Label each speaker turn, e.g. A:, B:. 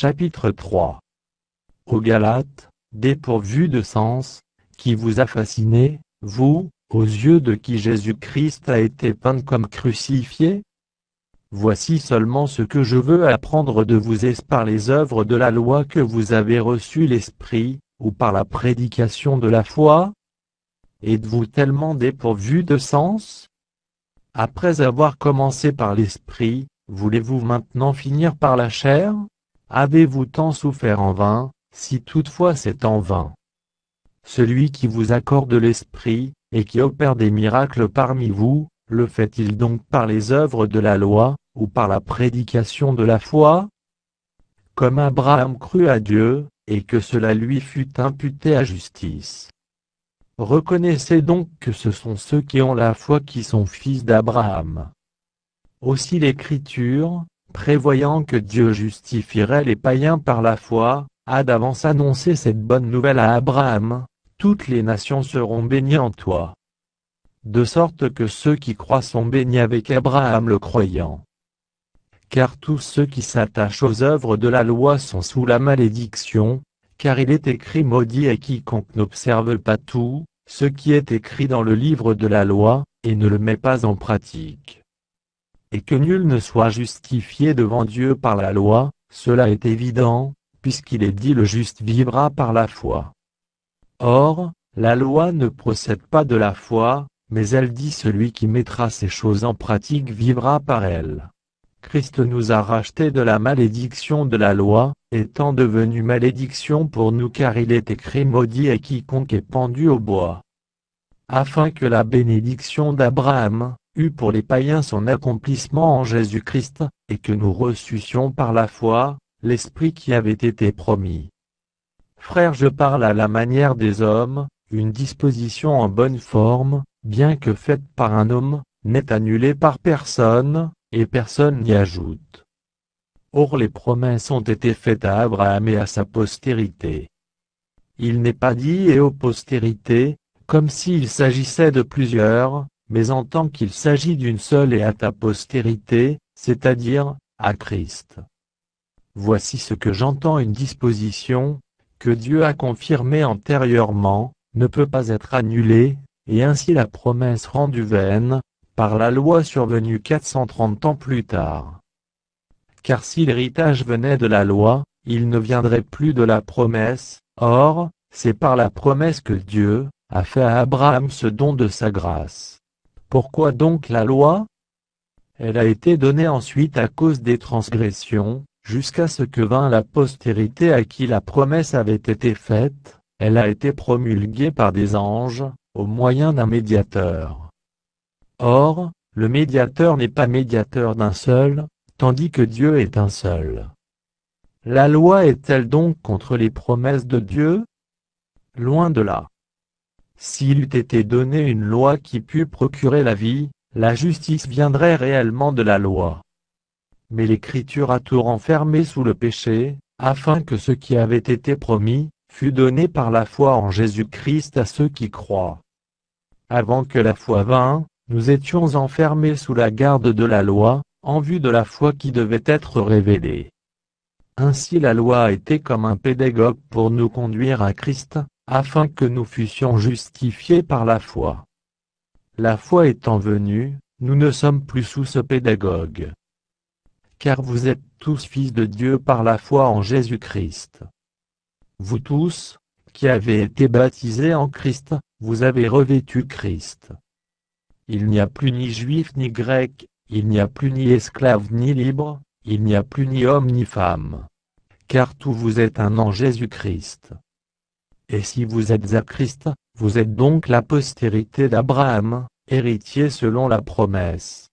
A: Chapitre 3. Aux Galates, dépourvus de sens, qui vous a fasciné, vous, aux yeux de qui Jésus-Christ a été peint comme crucifié? Voici seulement ce que je veux apprendre de vous: est-ce par les œuvres de la loi que vous avez reçu l'Esprit, ou par la prédication de la foi? Êtes-vous tellement dépourvus de sens? Après avoir commencé par l'Esprit, voulez-vous maintenant finir par la chair? Avez-vous tant souffert en vain, si toutefois c'est en vain? Celui qui vous accorde l'Esprit, et qui opère des miracles parmi vous, le fait-il donc par les œuvres de la loi, ou par la prédication de la foi? Comme Abraham crut à Dieu, et que cela lui fut imputé à justice. Reconnaissez donc que ce sont ceux qui ont la foi qui sont fils d'Abraham. Aussi l'Écriture, prévoyant que Dieu justifierait les païens par la foi, a d'avance annoncé cette bonne nouvelle à Abraham: toutes les nations seront bénies en toi. De sorte que ceux qui croient sont bénis avec Abraham le croyant. Car tous ceux qui s'attachent aux œuvres de la loi sont sous la malédiction, car il est écrit: maudit est quiconque n'observe pas tout ce qui est écrit dans le livre de la loi, et ne le met pas en pratique. Et que nul ne soit justifié devant Dieu par la loi, cela est évident, puisqu'il est dit: le juste vivra par la foi. Or, la loi ne procède pas de la foi, mais elle dit: celui qui mettra ces choses en pratique vivra par elles. Christ nous a rachetés de la malédiction de la loi, étant devenu malédiction pour nous, car il est écrit: maudit est quiconque est pendu au bois. Afin que la bénédiction d'Abraham eût pour les païens son accomplissement en Jésus-Christ, et que nous reçussions par la foi l'Esprit qui avait été promis. Frères, je parle à la manière des hommes: une disposition en bonne forme, bien que faite par un homme, n'est annulée par personne, et personne n'y ajoute. Or les promesses ont été faites à Abraham et à sa postérité. Il n'est pas dit: et aux postérités, comme s'il s'agissait de plusieurs, mais en tant qu'il s'agit d'une seule: et à ta postérité, c'est-à-dire, à Christ. Voici ce que j'entends: une disposition, que Dieu a confirmée antérieurement, ne peut pas être annulée, et ainsi la promesse rendue vaine, par la loi survenue 430 ans plus tard. Car si l'héritage venait de la loi, il ne viendrait plus de la promesse. Or, c'est par la promesse que Dieu a fait à Abraham ce don de sa grâce. Pourquoi donc la loi? Elle a été donnée ensuite à cause des transgressions, jusqu'à ce que vînt la postérité à qui la promesse avait été faite. Elle a été promulguée par des anges, au moyen d'un médiateur. Or, le médiateur n'est pas médiateur d'un seul, tandis que Dieu est un seul. La loi est-elle donc contre les promesses de Dieu? Loin de là. S'il eût été donné une loi qui pût procurer la vie, la justice viendrait réellement de la loi. Mais l'Écriture a tout renfermé sous le péché, afin que ce qui avait été promis fût donné par la foi en Jésus-Christ à ceux qui croient. Avant que la foi vînt, nous étions enfermés sous la garde de la loi, en vue de la foi qui devait être révélée. Ainsi la loi a été comme un pédagogue pour nous conduire à Christ, afin que nous fussions justifiés par la foi. La foi étant venue, nous ne sommes plus sous ce pédagogue. Car vous êtes tous fils de Dieu par la foi en Jésus-Christ. Vous tous, qui avez été baptisés en Christ, vous avez revêtu Christ. Il n'y a plus ni juif ni grec, il n'y a plus ni esclave ni libre, il n'y a plus ni homme ni femme. Car tous vous êtes un en Jésus-Christ. Et si vous êtes à Christ, vous êtes donc la postérité d'Abraham, héritier selon la promesse.